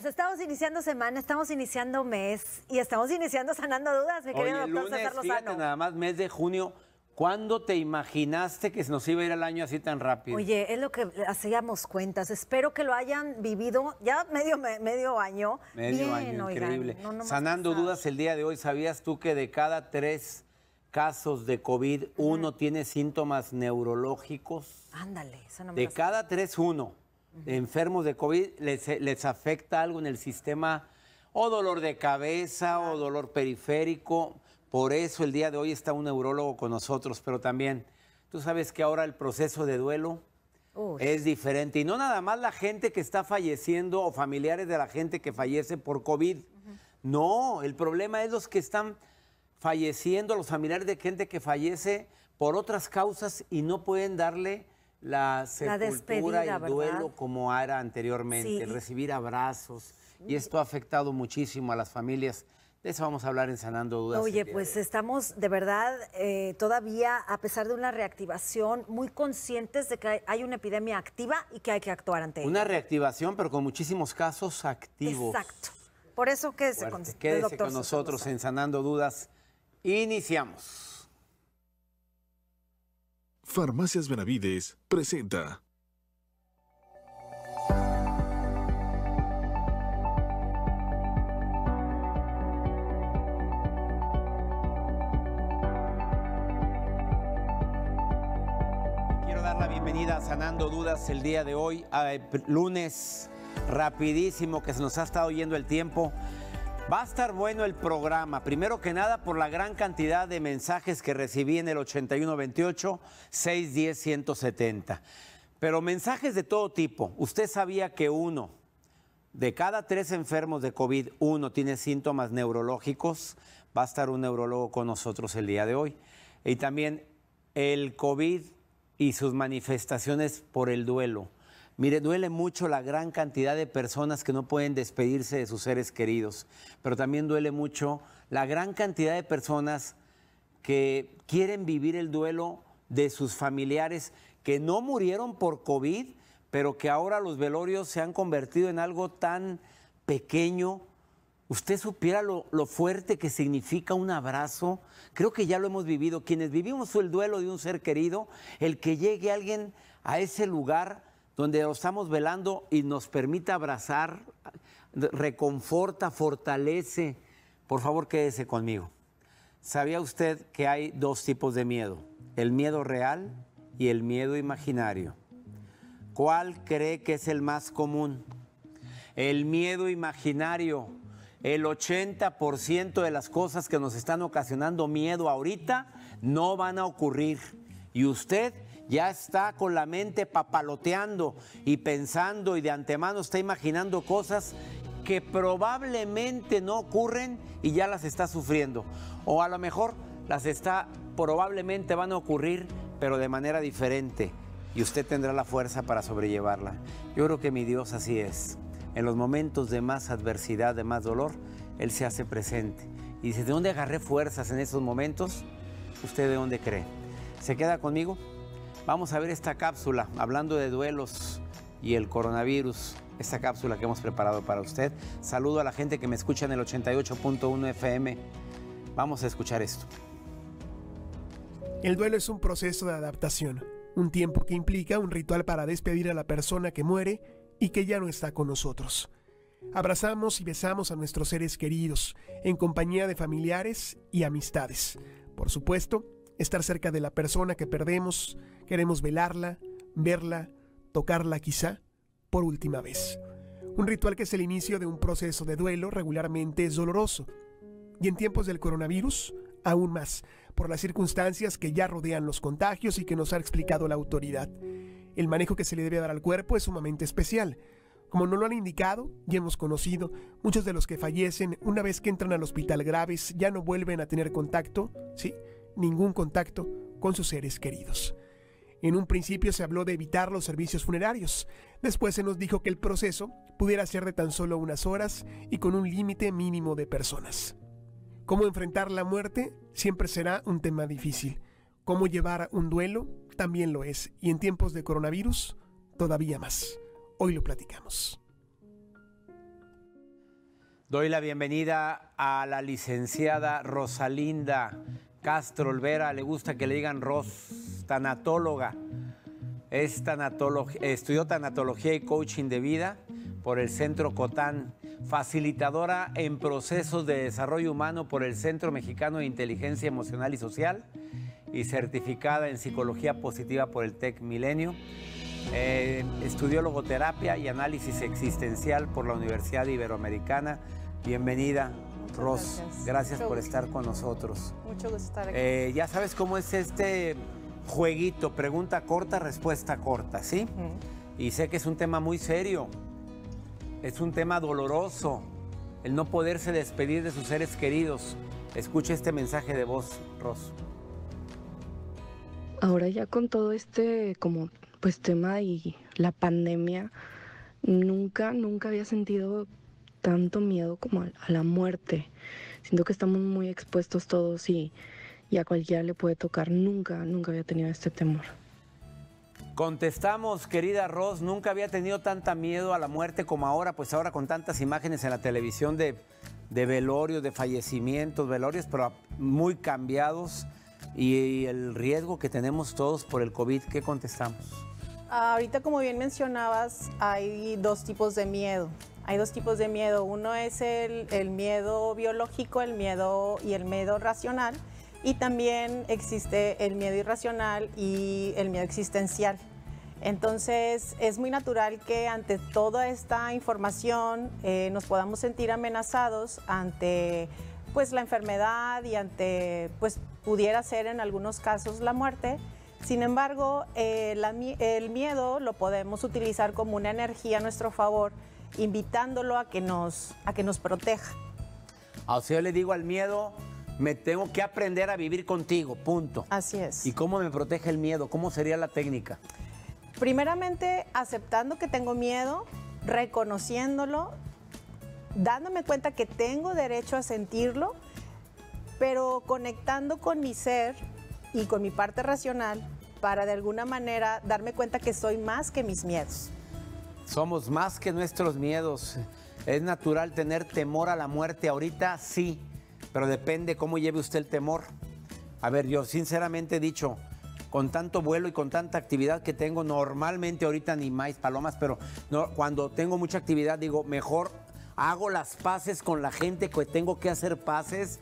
pues estamos iniciando semana, estamos iniciando mes y estamos iniciando Sanando Dudas, mi querido doctor lunes, César fíjate, Lozano. nada más mes de junio. ¿Cuándo te imaginaste que se nos iba a ir el año así tan rápido? Oye, es lo que hacíamos cuentas. Espero que lo hayan vivido ya medio año. Medio bien, año, oigan, increíble. no más Sanando pasar. dudas el día de hoy, ¿sabías tú que de cada 3 casos de COVID, uno tiene síntomas neurológicos? Ándale, eso no me De lo sé. cada 3, uno. De enfermos de COVID les afecta algo en el sistema, o dolor de cabeza, o dolor periférico. Por eso el día de hoy está un neurólogo con nosotros, pero también, tú sabes que ahora el proceso de duelo es diferente. Y no nada más la gente que está falleciendo o familiares de la gente que fallece por COVID. No, el problema es los que están falleciendo, los familiares de gente que fallece por otras causas y no pueden darle la sepultura despedida, y duelo ¿verdad? como era anteriormente, Sí. recibir abrazos. Y esto ha afectado muchísimo a las familias. De eso vamos a hablar en Sanando Dudas. Oye, pues estamos de verdad todavía, a pesar de una reactivación, muy conscientes de que hay una epidemia activa y que hay que actuar ante ella. Una reactivación, pero con muchísimos casos activos. Exacto. Por eso quédese con el Quédese doctor con César nosotros Lozano. en Sanando Dudas. Iniciamos. Farmacias Benavides presenta. Quiero dar la bienvenida a Sanando Dudas el día de hoy, lunes rapidísimo que se nos ha estado yendo el tiempo. Va a estar bueno el programa, primero que nada por la gran cantidad de mensajes que recibí en el 8128-610-170. Pero mensajes de todo tipo. Usted sabía que uno de cada 3 enfermos de COVID, uno tiene síntomas neurológicos. Va a estar un neurólogo con nosotros el día de hoy. Y también el COVID y sus manifestaciones por el duelo. Mire, duele mucho la gran cantidad de personas que no pueden despedirse de sus seres queridos, pero también duele mucho la gran cantidad de personas que quieren vivir el duelo de sus familiares que no murieron por COVID, pero que ahora los velorios se han convertido en algo tan pequeño. Usted supiera lo fuerte que significa un abrazo. Creo que ya lo hemos vivido. Quienes vivimos el duelo de un ser querido, el que llegue alguien a ese lugar donde lo estamos velando y nos permita abrazar, reconforta, fortalece. Por favor, quédese conmigo. ¿Sabía usted que hay 2 tipos de miedo? El miedo real y el miedo imaginario. ¿Cuál cree que es el más común? El miedo imaginario. El 80% de las cosas que nos están ocasionando miedo ahorita no van a ocurrir. Y usted ya está con la mente papaloteando y pensando y de antemano está imaginando cosas que probablemente no ocurren y ya las está sufriendo. O a lo mejor probablemente van a ocurrir, pero de manera diferente. Y usted tendrá la fuerza para sobrellevarla. Yo creo que mi Dios así es. En los momentos de más adversidad, de más dolor, Él se hace presente. Y dice, ¿de dónde agarré fuerzas en esos momentos? ¿Usted de dónde cree? ¿Se queda conmigo? Vamos a ver esta cápsula, hablando de duelos y el coronavirus. Esta cápsula que hemos preparado para usted. Saludo a la gente que me escucha en el 88.1 FM. Vamos a escuchar esto. El duelo es un proceso de adaptación, un tiempo que implica un ritual para despedir a la persona que muere y que ya no está con nosotros. Abrazamos y besamos a nuestros seres queridos, en compañía de familiares y amistades. Por supuesto, estar cerca de la persona que perdemos, queremos velarla, verla, tocarla quizá, por última vez. Un ritual que es el inicio de un proceso de duelo regularmente es doloroso. Y en tiempos del coronavirus, aún más, por las circunstancias que ya rodean los contagios y que nos ha explicado la autoridad. El manejo que se le debe dar al cuerpo es sumamente especial. Como nos lo han indicado y hemos conocido, muchos de los que fallecen una vez que entran al hospital graves ya no vuelven a tener contacto, sí, ningún contacto con sus seres queridos. En un principio se habló de evitar los servicios funerarios. Después se nos dijo que el proceso pudiera ser de tan solo unas horas y con un límite mínimo de personas. Cómo enfrentar la muerte siempre será un tema difícil. Cómo llevar un duelo también lo es. Y en tiempos de coronavirus, todavía más. Hoy lo platicamos. Doy la bienvenida a la licenciada Rosalinda Castro Olvera. Le gusta que le digan Ros, tanatóloga. Es estudió tanatología y coaching de vida por el Centro Cotán, facilitadora en procesos de desarrollo humano por el Centro Mexicano de Inteligencia Emocional y Social y certificada en psicología positiva por el TEC Milenio. Estudió logoterapia y análisis existencial por la Universidad Iberoamericana. Bienvenida, Ros. Gracias por estar con nosotros. Mucho gusto estar aquí. Ya sabes cómo es este jueguito, pregunta corta, respuesta corta, ¿sí? Y sé que es un tema muy serio, es un tema doloroso, el no poderse despedir de sus seres queridos. Escucha este mensaje de voz, Ros. Ahora ya con todo este pues tema y la pandemia, nunca había sentido tanto miedo como a la muerte. Siento que estamos muy expuestos todos y a cualquiera le puede tocar. Nunca había tenido este temor. Contestamos, querida Ros, nunca había tenido tanta miedo a la muerte como ahora, pues ahora con tantas imágenes en la televisión de velorios, de fallecimientos, velorios, pero muy cambiados, y el riesgo que tenemos todos por el COVID. ¿Qué contestamos? Ahorita, como bien mencionabas, hay dos tipos de miedo. Hay dos tipos de miedo. Uno es el miedo biológico, el miedo racional. Y también existe el miedo irracional y el miedo existencial. Entonces, es muy natural que ante toda esta información nos podamos sentir amenazados ante pues, la enfermedad y ante, pues, pudiera ser en algunos casos la muerte. Sin embargo, el miedo lo podemos utilizar como una energía a nuestro favor, invitándolo a que nos proteja. O sea, yo le digo al miedo: me tengo que aprender a vivir contigo, punto. Así es. ¿Y cómo me protege el miedo? ¿Cómo sería la técnica? Primeramente, aceptando que tengo miedo, reconociéndolo, dándome cuenta que tengo derecho a sentirlo, pero conectando con mi ser y con mi parte racional para de alguna manera darme cuenta que soy más que mis miedos. Somos más que nuestros miedos. Es natural tener temor a la muerte ahorita, sí, pero depende cómo lleve usted el temor. A ver, yo sinceramente he dicho, con tanto vuelo y con tanta actividad que tengo, normalmente ahorita ni más palomas, pero no, cuando tengo mucha actividad digo, mejor hago las paces con la gente que tengo que hacer paces,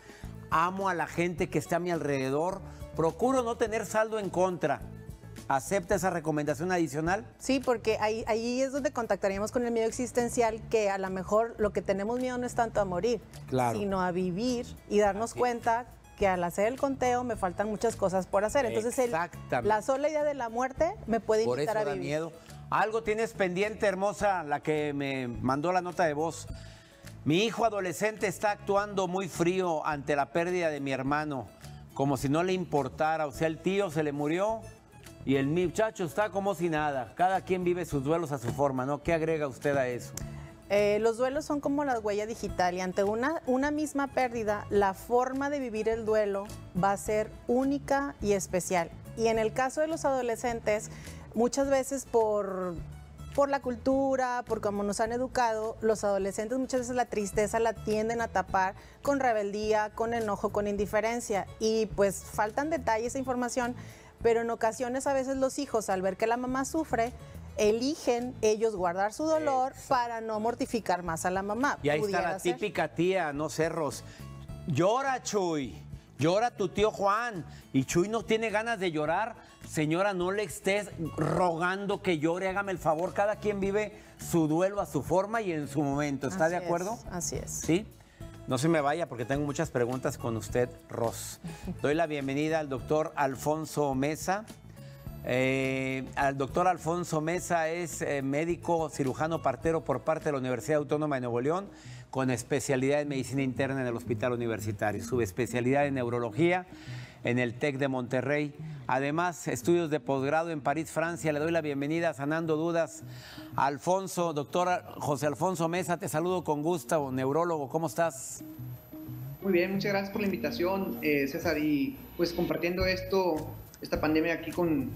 amo a la gente que está a mi alrededor, procuro no tener saldo en contra. ¿Acepta esa recomendación adicional? Sí, porque ahí es donde contactaríamos con el miedo existencial, que a lo mejor lo que tenemos miedo no es tanto a morir, claro, sino a vivir y darnos cuenta que al hacer el conteo me faltan muchas cosas por hacer. Entonces la sola idea de la muerte me puede invitar a vivir. Miedo. Algo tienes pendiente, hermosa, la que me mandó la nota de voz. Mi hijo adolescente está actuando muy frío ante la pérdida de mi hermano, como si no le importara. O sea, el tío se le murió y el muchacho está como si nada. Cada quien vive sus duelos a su forma, ¿no? ¿Qué agrega usted a eso? Los duelos son como la huella digital y ante una misma pérdida, la forma de vivir el duelo va a ser única y especial. Y en el caso de los adolescentes, muchas veces por la cultura, por cómo nos han educado, los adolescentes muchas veces la tristeza la tienden a tapar con rebeldía, con enojo, con indiferencia. Y pues faltan detalles e información, pero en ocasiones a veces los hijos, al ver que la mamá sufre, eligen ellos guardar su dolor para no mortificar más a la mamá. Y ahí está la típica tía, no Cerros. Llora, Chuy. Llora tu tío Juan. Y Chuy no tiene ganas de llorar. Señora, no le estés rogando que llore. Hágame el favor. Cada quien vive su duelo a su forma y en su momento. ¿Está de acuerdo? Así es. ¿Sí? No se me vaya porque tengo muchas preguntas con usted, Ros. Doy la bienvenida al doctor Alfonso Mesa. Al doctor Alfonso Mesa es médico cirujano partero por parte de la Universidad Autónoma de Nuevo León, con especialidad en medicina interna en el Hospital Universitario, subespecialidad en neurología en el TEC de Monterrey. Además, estudios de posgrado en París, Francia. Le doy la bienvenida a Sanando Dudas. Alfonso, doctor José Alfonso Mesa, te saludo con gusto, neurólogo. ¿Cómo estás? Muy bien, muchas gracias por la invitación, César. Y pues compartiendo esto, esta pandemia aquí con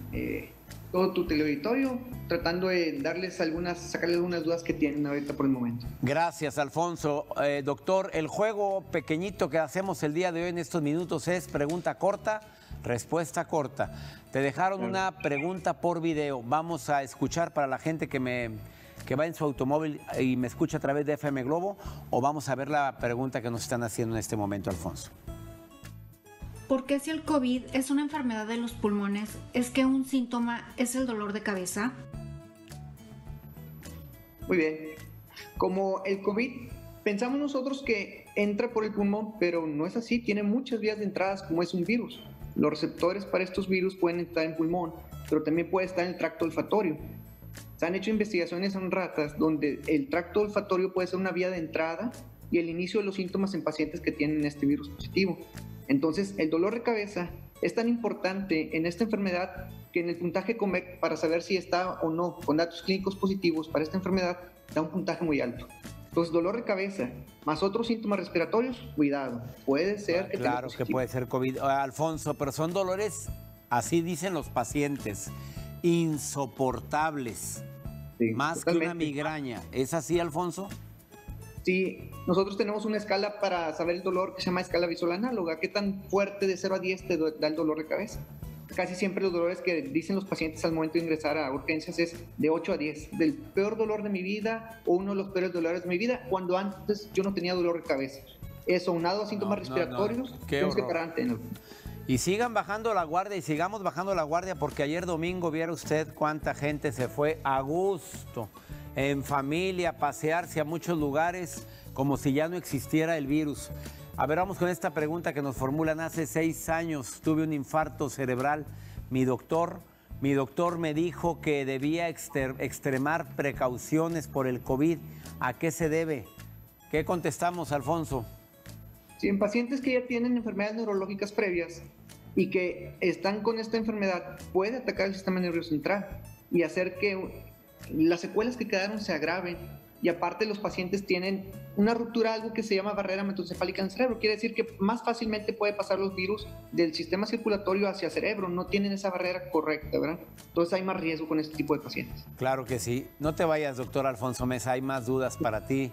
todo tu teleauditorio, tratando de sacarles algunas dudas que tienen ahorita por el momento. Gracias, Alfonso. Doctor, el juego pequeñito que hacemos el día de hoy en estos minutos es pregunta corta, respuesta corta. Te dejaron una pregunta por video. Vamos a escuchar para la gente que va en su automóvil y me escucha a través de FM Globo, o vamos a ver la pregunta que nos están haciendo en este momento, Alfonso. ¿Por qué si el COVID es una enfermedad de los pulmones, es que un síntoma es el dolor de cabeza? Muy bien. Como el COVID, pensamos nosotros que entra por el pulmón, pero no es así. Tiene muchas vías de entradas, como es un virus. Los receptores para estos virus pueden estar en pulmón, pero también puede estar en el tracto olfatorio. Se han hecho investigaciones en ratas donde el tracto olfatorio puede ser una vía de entrada y el inicio de los síntomas en pacientes que tienen este virus positivo. Entonces, el dolor de cabeza es tan importante en esta enfermedad que en el puntaje COMEC, para saber si está o no con datos clínicos positivos para esta enfermedad, da un puntaje muy alto. Entonces, dolor de cabeza más otros síntomas respiratorios, cuidado, puede ser que claro que puede ser COVID. Alfonso, pero son dolores, así dicen los pacientes, insoportables, sí, más totalmente. Que una migraña. ¿Es así, Alfonso? Sí, nosotros tenemos una escala para saber el dolor que se llama escala visual análoga. ¿Qué tan fuerte de 0 a 10 te da el dolor de cabeza? Casi siempre los dolores que dicen los pacientes al momento de ingresar a urgencias es de 8 a 10. Del peor dolor de mi vida o uno de los peores dolores de mi vida, cuando antes yo no tenía dolor de cabeza. Eso, unado a síntomas respiratorios, tienes que parar ante. Y sigan bajando la guardia y sigamos bajando la guardia, porque ayer domingo viera usted cuánta gente se fue a gusto, en familia, a pasearse a muchos lugares como si ya no existiera el virus. A ver, vamos con esta pregunta que nos formulan. Hace 6 años tuve un infarto cerebral. Mi doctor me dijo que debía extremar precauciones por el COVID. ¿A qué se debe? ¿Qué contestamos, Alfonso? Sí, en pacientes que ya tienen enfermedades neurológicas previas y que están con esta enfermedad, puede atacar el sistema nervioso central y hacer que las secuelas que quedaron se agraven. Y aparte, los pacientes tienen una ruptura, algo que se llama barrera hematoencefálica en el cerebro. Quiere decir que más fácilmente puede pasar los virus del sistema circulatorio hacia el cerebro. No tienen esa barrera correcta, ¿verdad? Entonces hay más riesgo con este tipo de pacientes. Claro que sí. No te vayas, doctor Alfonso Mesa. Hay más dudas para ti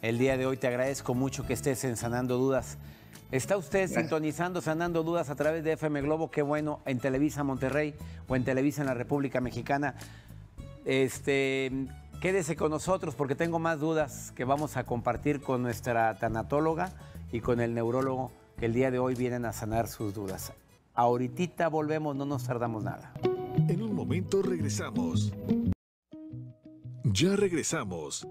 el día de hoy. Te agradezco mucho que estés en Sanando Dudas. ¿Está usted sintonizando Sanando Dudas a través de FM Globo? Qué bueno, en Televisa Monterrey o en Televisa en la República Mexicana. Quédese con nosotros porque tengo más dudas que vamos a compartir con nuestra tanatóloga y con el neurólogo que el día de hoy vienen a sanar sus dudas. Ahorita volvemos, no nos tardamos nada. En un momento regresamos. Ya regresamos.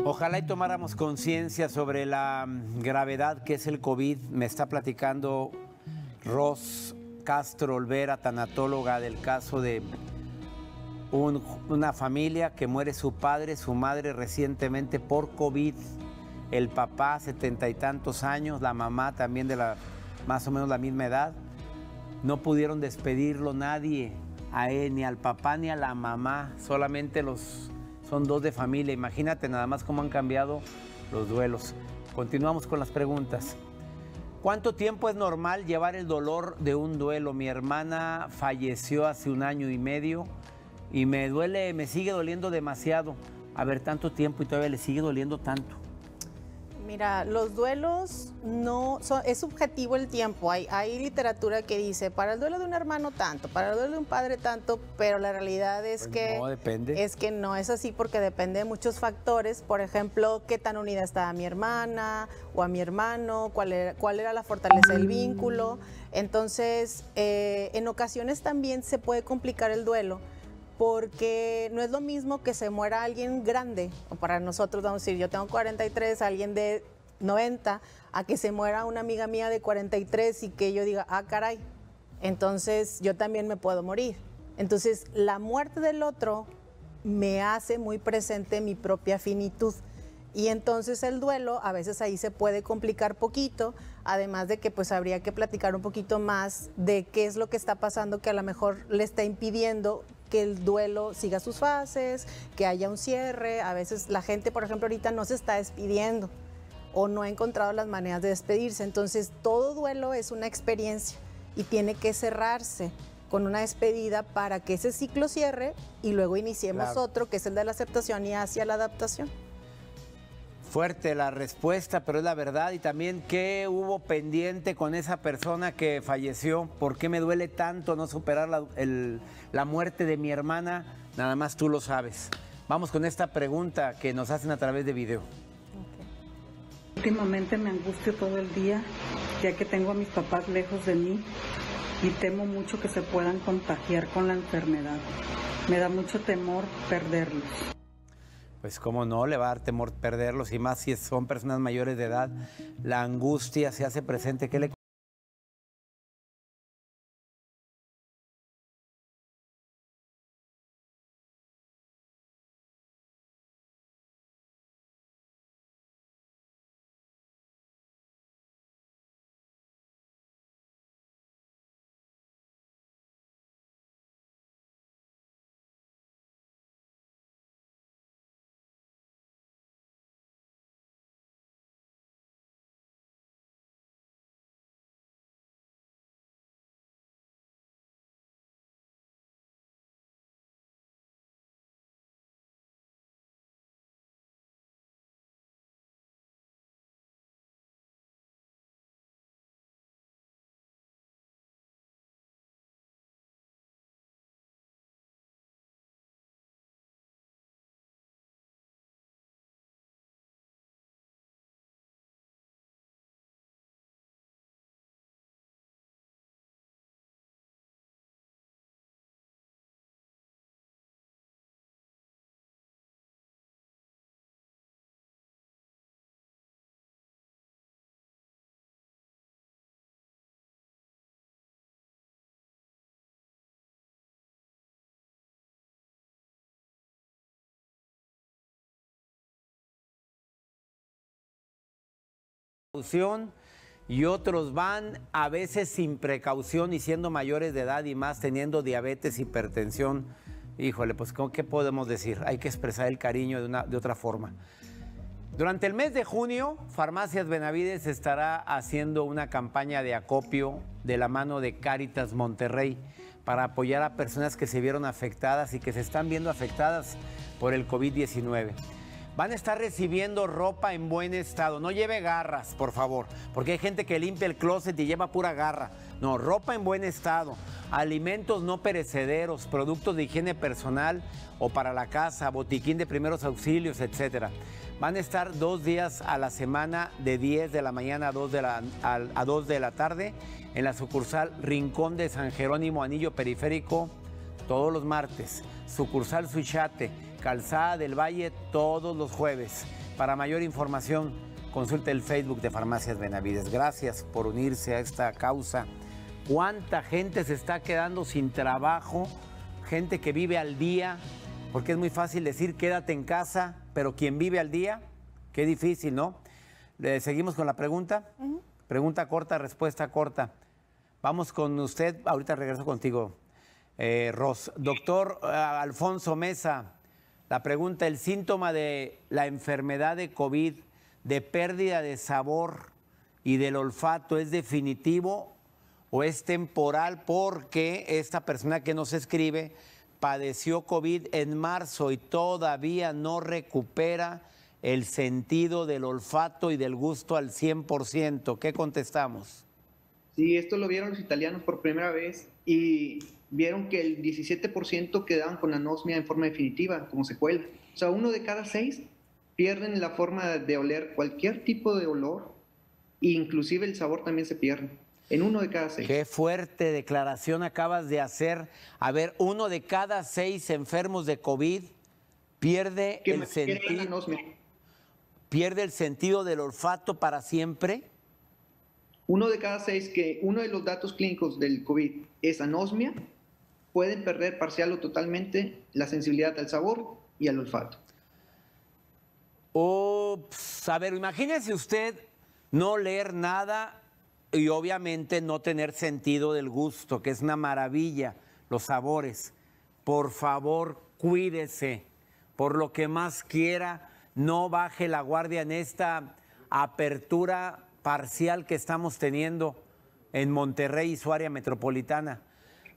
Ojalá y tomáramos conciencia sobre la gravedad que es el COVID. Me está platicando Ros Castro Olvera, tanatóloga, del caso de una familia que muere su padre, su madre recientemente por COVID, el papá 70 y tantos años, la mamá también de más o menos la misma edad. No pudieron despedirlo nadie, a él, ni al papá ni a la mamá, solamente son 2 de familia. Imagínate nada más cómo han cambiado los duelos. Continuamos con las preguntas. ¿Cuánto tiempo es normal llevar el dolor de un duelo? Mi hermana falleció hace 1 año y medio. Y me sigue doliendo demasiado. A ver, tanto tiempo y todavía le sigue doliendo tanto. Mira, los duelos es subjetivo el tiempo. Hay literatura que dice, para el duelo de un hermano tanto, para el duelo de un padre tanto, pero la realidad es que no, depende. Es que no es así, porque depende de muchos factores. Por ejemplo, qué tan unida está a mi hermana o a mi hermano, cuál era la fortaleza del vínculo. Entonces, en ocasiones también se puede complicar el duelo, porque no es lo mismo que se muera alguien grande, o para nosotros, vamos a decir, yo tengo 43, alguien de 90, a que se muera una amiga mía de 43 y que yo diga, ah, caray, entonces yo también me puedo morir. Entonces, la muerte del otro me hace muy presente mi propia finitud. Y entonces el duelo, a veces ahí se puede complicar poquito, además de que pues habría que platicar un poquito más de qué es lo que está pasando que a lo mejor le está impidiendo que el duelo siga sus fases, que haya un cierre. A veces la gente, por ejemplo, ahorita no se está despidiendo o no ha encontrado las maneras de despedirse. Entonces, todo duelo es una experiencia y tiene que cerrarse con una despedida para que ese ciclo cierre y luego iniciemos Claro. otro, que es el de la aceptación y hacia la adaptación. Fuerte la respuesta, pero es la verdad. Y también, ¿qué hubo pendiente con esa persona que falleció? ¿Por qué me duele tanto no superar la muerte de mi hermana? Nada más tú lo sabes. Vamos con esta pregunta que nos hacen a través de video. Últimamente me angustio todo el día, ya que tengo a mis papás lejos de mí y temo mucho que se puedan contagiar con la enfermedad. Me da mucho temor perderlos. Pues cómo no, le va a dar temor perderlos, y más si son personas mayores de edad. La angustia se hace presente. ¿Qué le y otros van a veces sin precaución y siendo mayores de edad y más teniendo diabetes, hipertensión? Híjole, pues ¿qué podemos decir? Hay que expresar el cariño de otra forma. Durante el mes de junio, Farmacias Benavides estará haciendo una campaña de acopio de la mano de Cáritas Monterrey para apoyar a personas que se vieron afectadas y que se están viendo afectadas por el COVID-19. Van a estar recibiendo ropa en buen estado. No lleve garras, por favor, porque hay gente que limpia el closet y lleva pura garra. No, ropa en buen estado, alimentos no perecederos, productos de higiene personal o para la casa, botiquín de primeros auxilios, etcétera. Van a estar 2 días a la semana de 10 de la mañana a 2 de la tarde en la sucursal Rincón de San Jerónimo, Anillo Periférico, todos los martes. Sucursal Suchate, Calzada del Valle, todos los jueves. Para mayor información, consulte el Facebook de Farmacias Benavides. Gracias por unirse a esta causa. ¿Cuánta gente se está quedando sin trabajo? Gente que vive al día, porque es muy fácil decir quédate en casa, pero quien vive al día, qué difícil, ¿no? Seguimos con la pregunta. Pregunta corta, respuesta corta. Vamos con usted, ahorita regreso contigo, Ros. Doctor Alfonso Mesa, la pregunta: el síntoma de la enfermedad de COVID, de pérdida de sabor y del olfato, ¿es definitivo o es temporal? Porque esta persona que nos escribe padeció COVID en marzo y todavía no recupera el sentido del olfato y del gusto al 100%. ¿Qué contestamos? Sí, esto lo vieron los italianos por primera vez y vieron que el 17% quedaban con anosmia en forma definitiva, como secuela. O sea, 1 de cada 6 pierden la forma de oler cualquier tipo de olor, e inclusive el sabor también se pierde. En 1 de cada 6. Qué fuerte declaración acabas de hacer. A ver, 1 de cada 6 enfermos de COVID pierde el sentido. ¿Pierde el sentido del olfato para siempre? 1 de cada 6, que uno de los datos clínicos del COVID es anosmia, pueden perder parcial o totalmente la sensibilidad al sabor y al olfato. Ups, a ver, imagínese usted no leer nada y obviamente no tener sentido del gusto, que es una maravilla, los sabores. Por favor, cuídese, por lo que más quiera, no baje la guardia en esta apertura parcial que estamos teniendo en Monterrey y su área metropolitana.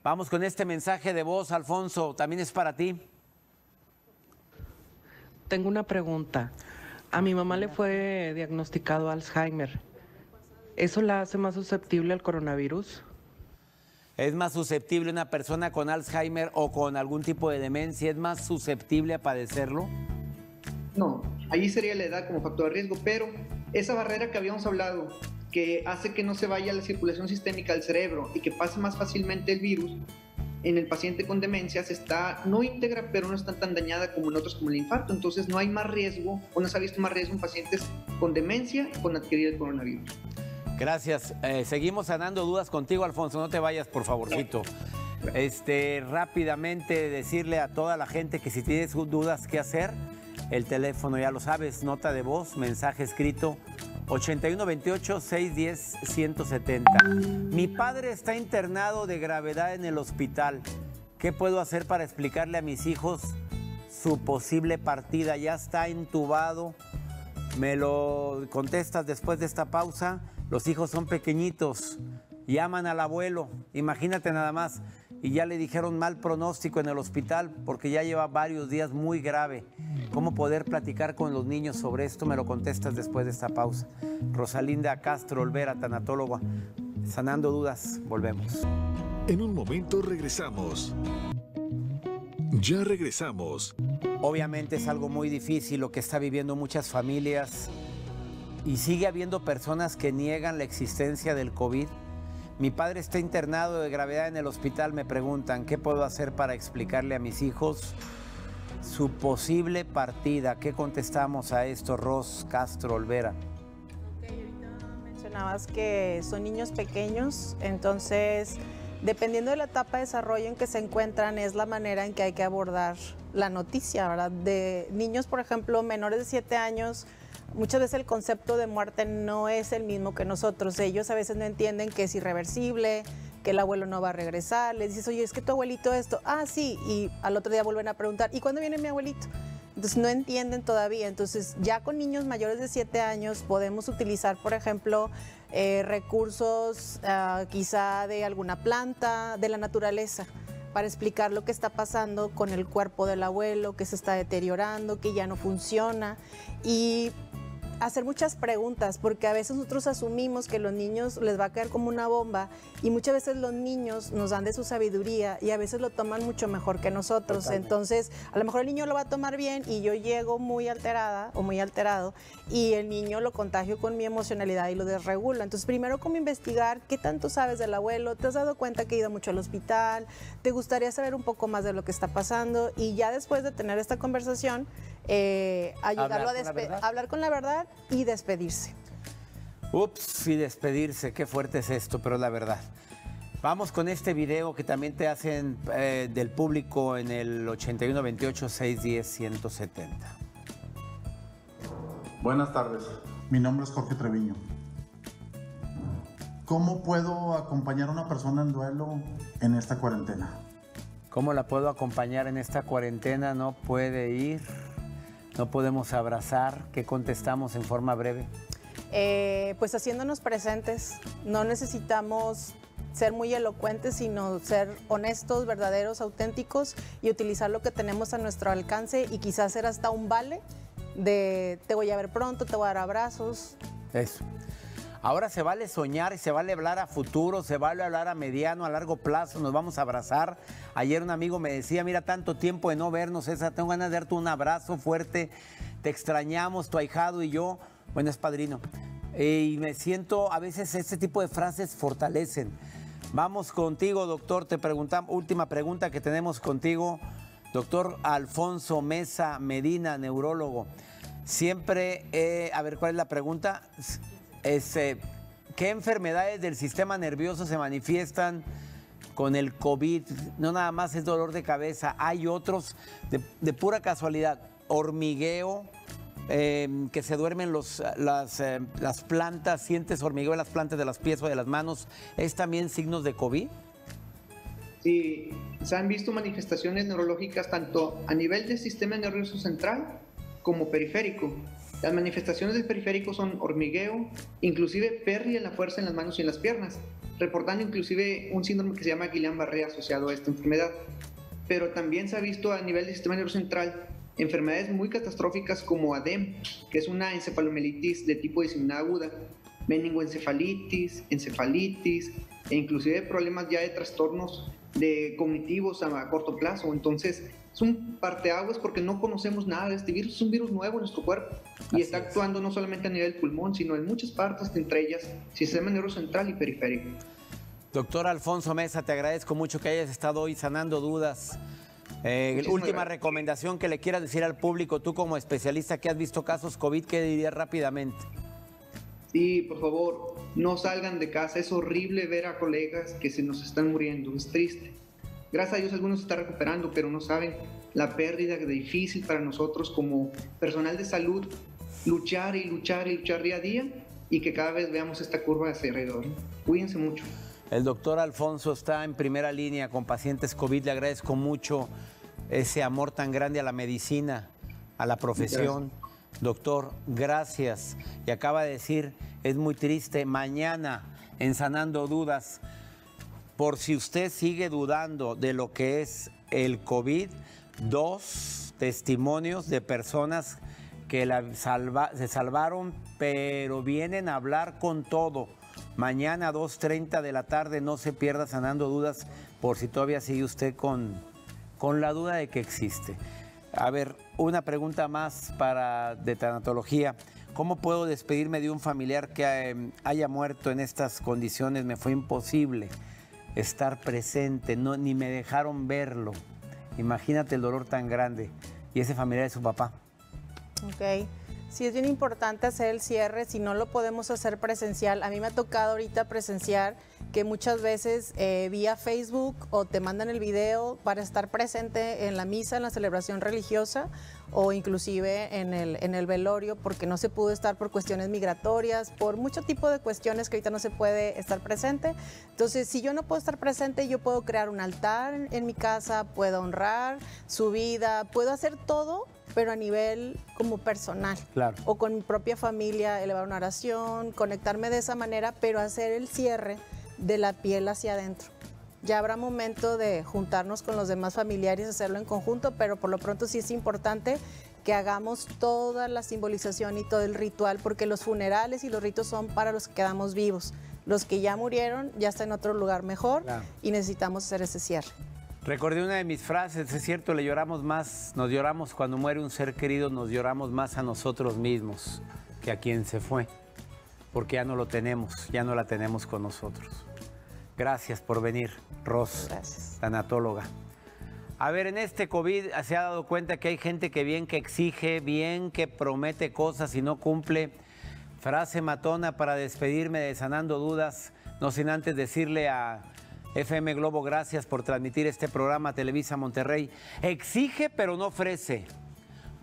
Vamos con este mensaje de voz, Alfonso, también es para ti. Tengo una pregunta. A mi mamá le fue diagnosticado Alzheimer. ¿Eso la hace más susceptible al coronavirus? ¿Es más susceptible una persona con Alzheimer o con algún tipo de demencia? ¿Es más susceptible a padecerlo? No, allí sería la edad como factor de riesgo, pero esa barrera que habíamos hablado, que hace que no se vaya la circulación sistémica al cerebro y que pase más fácilmente el virus, en el paciente con demencias está no íntegra, pero no está tan dañada como en otros como el infarto. Entonces no hay más riesgo, o no se ha visto más riesgo en pacientes con demencia y con adquirir el coronavirus. Gracias. Seguimos sanando dudas contigo, Alfonso. No te vayas, por favorcito. Rápidamente decirle a toda la gente que si tienes dudas qué hacer, el teléfono ya lo sabes, nota de voz, mensaje escrito 8128-610-170. Mi padre está internado de gravedad en el hospital. ¿Qué puedo hacer para explicarle a mis hijos su posible partida? Ya está intubado. Me lo contestas después de esta pausa. Los hijos son pequeñitos, llaman al abuelo, imagínate nada más, y ya le dijeron mal pronóstico en el hospital porque ya lleva varios días muy grave. ¿Cómo poder platicar con los niños sobre esto? Me lo contestas después de esta pausa. Rosalinda Castro Olvera, tanatóloga, sanando dudas, volvemos. En un momento regresamos. Ya regresamos. Obviamente es algo muy difícil lo que está viviendo muchas familias. Y sigue habiendo personas que niegan la existencia del COVID. Mi padre está internado de gravedad en el hospital. Me preguntan, ¿qué puedo hacer para explicarle a mis hijos su posible partida? ¿Qué contestamos a esto, Ros Castro Olvera? Ahorita mencionabas que son niños pequeños, entonces, dependiendo de la etapa de desarrollo en que se encuentran, es la manera en que hay que abordar la noticia, ¿verdad? De niños, por ejemplo, menores de 7 años, muchas veces el concepto de muerte no es el mismo que nosotros. Ellos a veces no entienden que es irreversible, que el abuelo no va a regresar. Les dices, oye, es que tu abuelito esto. Ah, sí. Y al otro día vuelven a preguntar, ¿y cuándo viene mi abuelito? Entonces no entienden todavía. Entonces ya con niños mayores de 7 años podemos utilizar, por ejemplo, recursos quizá de alguna planta, de la naturaleza, para explicar lo que está pasando con el cuerpo del abuelo, que se está deteriorando, que ya no funciona, y hacer muchas preguntas, porque a veces nosotros asumimos que los niños les va a caer como una bomba, y muchas veces los niños nos dan de su sabiduría y a veces lo toman mucho mejor que nosotros. Totalmente. Entonces a lo mejor el niño lo va a tomar bien y yo llego muy alterada o muy alterado y el niño lo contagio con mi emocionalidad y lo desregulo. Entonces primero, como investigar qué tanto sabes del abuelo, te has dado cuenta que ha ido mucho al hospital, te gustaría saber un poco más de lo que está pasando, y ya después de tener esta conversación, ayudarlo a hablar con la verdad y despedirse. Ups, y despedirse, qué fuerte es esto, pero la verdad. Vamos con este video que también te hacen del público en el 8128-610-170. Buenas tardes, mi nombre es Jorge Treviño. ¿Cómo puedo acompañar a una persona en duelo en esta cuarentena? ¿Cómo la puedo acompañar en esta cuarentena? No puede ir, no podemos abrazar. ¿Qué contestamos en forma breve? Pues haciéndonos presentes. No necesitamos ser muy elocuentes, sino ser honestos, verdaderos, auténticos, y utilizar lo que tenemos a nuestro alcance, y quizás hacer hasta un vale de te voy a ver pronto, te voy a dar abrazos. Eso. Ahora se vale soñar y se vale hablar a futuro, se vale hablar a mediano, a largo plazo, nos vamos a abrazar. Ayer un amigo me decía, mira, tanto tiempo de no vernos, tengo ganas de darte un abrazo fuerte, te extrañamos, tu ahijado y yo. Bueno, es padrino. Y me siento, a veces este tipo de frases fortalecen. Vamos contigo, doctor, te preguntamos, última pregunta que tenemos contigo, doctor Alfonso Mesa Medina, neurólogo. Siempre, a ver, ¿cuál es la pregunta? ¿Qué enfermedades del sistema nervioso se manifiestan con el COVID? No nada más es dolor de cabeza, hay otros de pura casualidad, hormigueo, que se duermen las plantas, sientes hormigueo en las plantas de los pies o de las manos, ¿es también signos de COVID? Sí, se han visto manifestaciones neurológicas tanto a nivel del sistema nervioso central como periférico. Las manifestaciones del periférico son hormigueo, inclusive pérdida de la fuerza en las manos y en las piernas. reportando inclusive un síndrome que se llama Guillain-Barré asociado a esta enfermedad. Pero también se ha visto a nivel del sistema nervioso central enfermedades muy catastróficas como ADEM, que es una encefalomelitis de tipo diseminada aguda, meningoencefalitis, encefalitis e inclusive problemas ya de trastornos cognitivos a corto plazo. Entonces es un parteaguas porque no conocemos nada de este virus, es un virus nuevo en nuestro cuerpo y está actuando no solamente a nivel del pulmón, sino en muchas partes, entre ellas sistema nervioso central y periférico. Doctor Alfonso Meza, te agradezco mucho que hayas estado hoy sanando dudas. Última recomendación que le quieras decir al público, tú como especialista que has visto casos COVID, ¿qué dirías rápidamente? Sí, por favor, no salgan de casa, es horrible ver a colegas que se nos están muriendo, es triste. Gracias a Dios algunos se están recuperando, pero no saben la pérdida difícil para nosotros como personal de salud, luchar y luchar y luchar día a día y que cada vez veamos esta curva hacia alrededor. Cuídense mucho. El doctor Alfonso está en primera línea con pacientes COVID. Le agradezco mucho ese amor tan grande a la medicina, a la profesión. Gracias. Doctor, gracias. Y acaba de decir, es muy triste, mañana en Sanando Dudas, por si usted sigue dudando de lo que es el COVID, 2 testimonios de personas que se salvaron, pero vienen a hablar con todo. Mañana 2:30 de la tarde, no se pierda Sanando Dudas, por si todavía sigue usted con la duda de que existe. A ver, una pregunta más de tanatología. ¿Cómo puedo despedirme de un familiar que haya muerto en estas condiciones? Me fue imposible estar presente, ni me dejaron verlo. Imagínate el dolor tan grande. Y ese familiar es su papá. Ok. Sí, es bien importante hacer el cierre, si no lo podemos hacer presencial. A mí me ha tocado ahorita presenciar que muchas veces vía Facebook o te mandan el video para estar presente en la misa, en la celebración religiosa o inclusive en el velorio porque no se pudo estar por cuestiones migratorias, por mucho tipo de cuestiones que ahorita no se puede estar presente. Entonces, si yo no puedo estar presente, yo puedo crear un altar en mi casa, puedo honrar su vida, puedo hacer todo, pero a nivel como personal. Claro. O con mi propia familia, elevar una oración, conectarme de esa manera, pero hacer el cierre de la piel hacia adentro. Ya habrá momento de juntarnos con los demás familiares, hacerlo en conjunto, pero por lo pronto sí es importante que hagamos toda la simbolización y todo el ritual, porque los funerales y los ritos son para los que quedamos vivos. Los que ya murieron ya están en otro lugar mejor, claro, y necesitamos hacer ese cierre. Recordé una de mis frases, es cierto, le lloramos más, nos lloramos cuando muere un ser querido, nos lloramos más a nosotros mismos que a quien se fue, porque ya no lo tenemos, ya no la tenemos con nosotros. Gracias por venir, Ros, tanatóloga. A ver, en este COVID se ha dado cuenta que hay gente que bien que exige, bien que promete cosas y no cumple. Frase matona para despedirme de Sanando Dudas, no sin antes decirle a FM Globo, gracias por transmitir este programa, Televisa Monterrey. Exige pero no ofrece,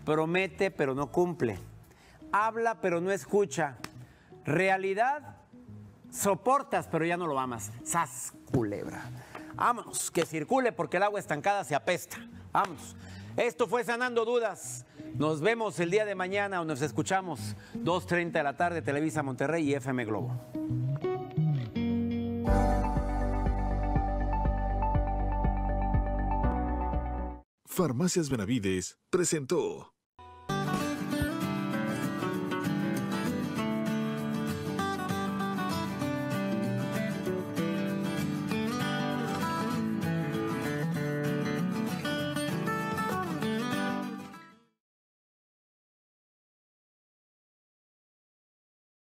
promete pero no cumple, habla pero no escucha, realidad soportas pero ya no lo amas. ¡Sas, culebra! Vámonos, que circule porque el agua estancada se apesta. Vámonos. Esto fue Sanando Dudas. Nos vemos el día de mañana o nos escuchamos 2:30 de la tarde, Televisa Monterrey y FM Globo. Farmacias Benavides presentó